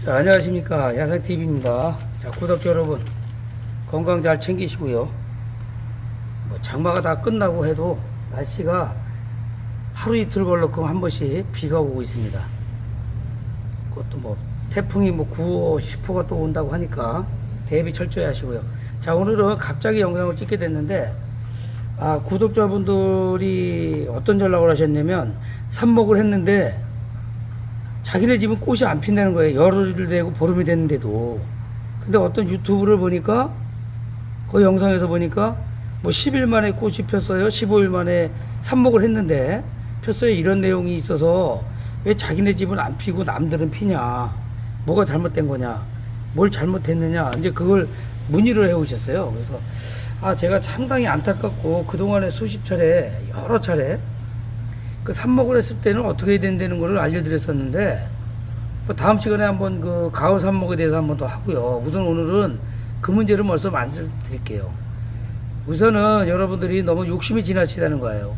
자, 안녕하십니까, 야생TV입니다. 자, 구독자 여러분, 건강 잘 챙기시고요. 뭐 장마가 다 끝나고 해도 날씨가 하루 이틀 걸러끔 한 번씩 비가 오고 있습니다. 그것도 뭐 태풍이 뭐 9호 10호가 또 온다고 하니까 대비 철저히 하시고요. 자, 오늘은 갑자기 영상을 찍게 됐는데, 구독자분들이 어떤 연락을 하셨냐면, 삽목을 했는데 자기네 집은 꽃이 안 핀다는 거예요. 열흘 되고 보름이 됐는데도. 근데 어떤 유튜브를 보니까, 그 영상에서 보니까 뭐 10일 만에 꽃이 폈어요, 15일 만에 삽목을 했는데 폈어요, 이런 내용이 있어서 왜 자기네 집은 안 피고 남들은 피냐, 뭐가 잘못된 거냐, 뭘 잘못했느냐, 이제 그걸 문의를 해 오셨어요. 그래서 제가 상당히 안타깝고, 그동안에 수십 차례, 여러 차례 그 삽목을 했을 때는 어떻게 해야 된다는 걸 알려드렸었는데, 뭐 다음 시간에 한번 그 가을 삽목에 대해서 한번 더 하고요. 우선 오늘은 그 문제를 먼저 말씀드릴게요. 우선은 여러분들이 너무 욕심이 지나치다는 거예요.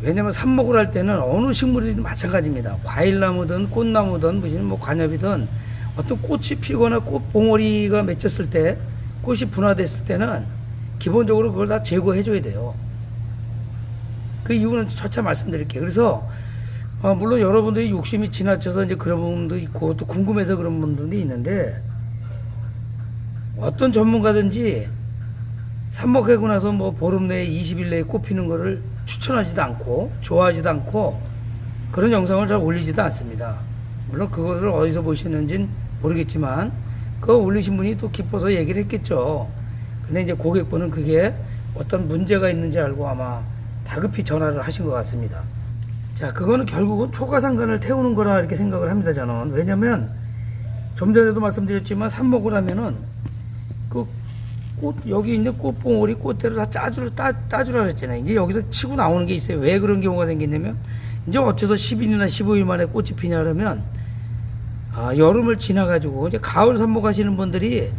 왜냐면 삽목을 할 때는 어느 식물이든 마찬가지입니다. 과일나무든 꽃나무든 무슨 뭐 관엽이든 어떤 꽃이 피거나 꽃봉오리가 맺혔을 때, 꽃이 분화됐을 때는 기본적으로 그걸 다 제거해 줘야 돼요. 그 이유는 차차 말씀드릴게요. 그래서 물론 여러분들이 욕심이 지나쳐서 이제 그런 분도 있고, 또 궁금해서 그런 분들도 있는데, 어떤 전문가든지 삽목하고 나서 뭐 보름 내에 20일 내에 꽃 피는 거를 추천하지도 않고 좋아하지도 않고 그런 영상을 잘 올리지도 않습니다. 물론 그것을 어디서 보셨는지는 모르겠지만 그거 올리신 분이 또 기뻐서 얘기를 했겠죠. 근데 이제 고객분은 그게 어떤 문제가 있는지 알고 아마 다급히 전화를 하신 것 같습니다. 자, 그거는 결국은 초가상간을 태우는 거라 이렇게 생각을 합니다, 저는. 왜냐면 좀 전에도 말씀드렸지만 삽목을 하면은 그 꽃, 여기 있는 꽃봉오리 꽃대로 다 따주라 그랬잖아요. 이제 여기서 치고 나오는 게 있어요. 왜 그런 경우가 생겼냐면, 이제 어째서 10일이나 15일 만에 꽃이 피냐 그러면, 여름을 지나가지고 이제 가을 삽목 하시는 분들이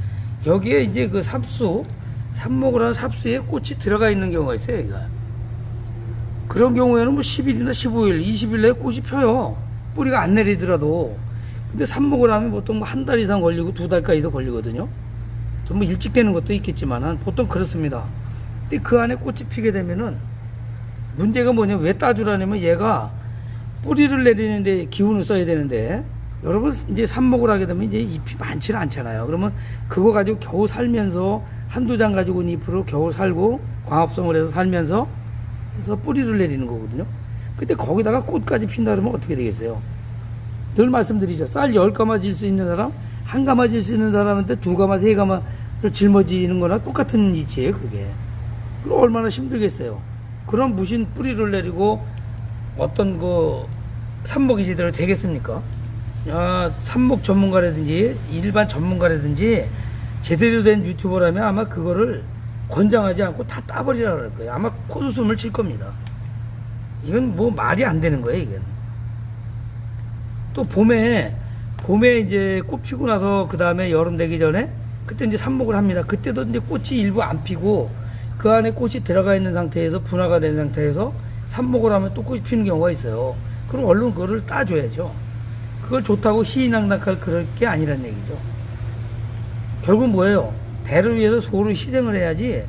여기에 이제 그 삽목을 한 삽수에 꽃이 들어가 있는 경우가 있어요, 여기가. 그런 경우에는 뭐 10일이나 15일, 20일 내에 꽃이 펴요. 뿌리가 안 내리더라도. 근데 삽목을 하면 보통 뭐 한 달 이상 걸리고 2달까지도 걸리거든요. 좀 뭐 일찍 되는 것도 있겠지만은 보통 그렇습니다. 근데 그 안에 꽃이 피게 되면은 문제가 뭐냐면, 왜 따주라냐면 얘가 뿌리를 내리는데 기운을 써야 되는데, 여러분 이제 삽목을 하게 되면 이제 잎이 많지는 않잖아요. 그러면 그거 가지고 겨우 살면서 한두 장 가지고 잎으로 겨우 살고 광합성을 해서 살면서 그래서 뿌리를 내리는 거거든요. 근데 거기다가 꽃까지 핀다 그러면 어떻게 되겠어요? 늘 말씀드리죠. 쌀 10가마 질 수 있는 사람, 1가마 질 수 있는 사람한테 2가마, 3가마를 짊어지는 거나 똑같은 이치예요, 그게. 그럼 얼마나 힘들겠어요. 그런 무신 뿌리를 내리고 어떤 그 삽목이 제대로 되겠습니까? 삽목 전문가라든지 일반 전문가라든지 제대로 된 유튜버라면 아마 그거를 권장하지 않고 다 따버리라 그럴 거예요. 아마 코웃음을 칠 겁니다. 이건 뭐 말이 안 되는 거예요, 이건. 또 봄에 이제 꽃 피고 나서 그 다음에 여름 되기 전에 그때 이제 삽목을 합니다. 그때도 이제 꽃이 일부 안 피고 그 안에 꽃이 들어가 있는 상태에서 분화가 된 상태에서 삽목을 하면 또 꽃이 피는 경우가 있어요. 그럼 얼른 그거를 따줘야죠. 그걸 좋다고 희희낙낙할 그럴 게 아니란 얘기죠. 결국 뭐예요? 대를 위해서 소를 희생을 해야지,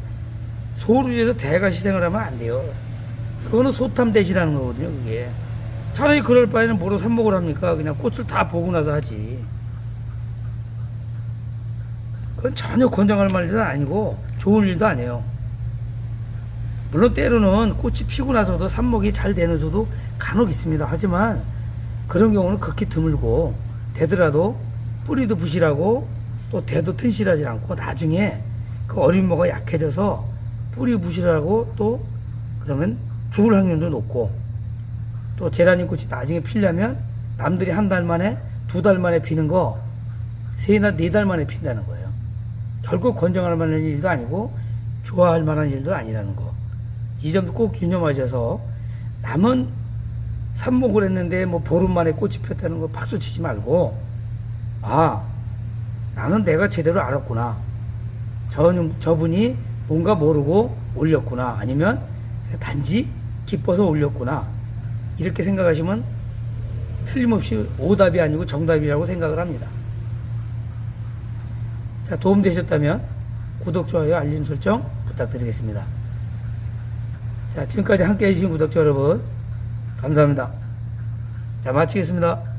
소를 위해서 대가 희생을 하면 안 돼요. 그거는 소탐대시라는 거거든요, 그게. 차라리 그럴 바에는 뭐로 삽목을 합니까? 그냥 꽃을 다 보고 나서 하지. 그건 전혀 권장할 말도 아니고 좋은 일도 아니에요. 물론 때로는 꽃이 피고 나서도 삽목이 잘 되는 수도 간혹 있습니다. 하지만 그런 경우는 극히 드물고, 되더라도 뿌리도 부실하고 또 대도 튼실하지 않고 나중에 그 어린 모가 약해져서 뿌리 부실하고 또 그러면 죽을 확률도 높고, 또 제라늄 꽃이 나중에 피려면 남들이 한 달 만에, 두 달 만에 피는 거 네 달 만에 핀다는 거예요. 결국 권장할 만한 일도 아니고 좋아할 만한 일도 아니라는 거. 이 점 꼭 유념하셔서, 남은 삽목을 했는데 뭐 보름 만에 꽃이 폈다는 거 박수 치지 말고, 아, 나는 내가 제대로 알았구나. 저분이 뭔가 모르고 올렸구나. 아니면 단지 기뻐서 올렸구나. 이렇게 생각하시면 틀림없이 오답이 아니고 정답이라고 생각을 합니다. 자, 도움되셨다면 구독, 좋아요, 알림 설정 부탁드리겠습니다. 자, 지금까지 함께 해주신 구독자 여러분, 감사합니다. 자, 마치겠습니다.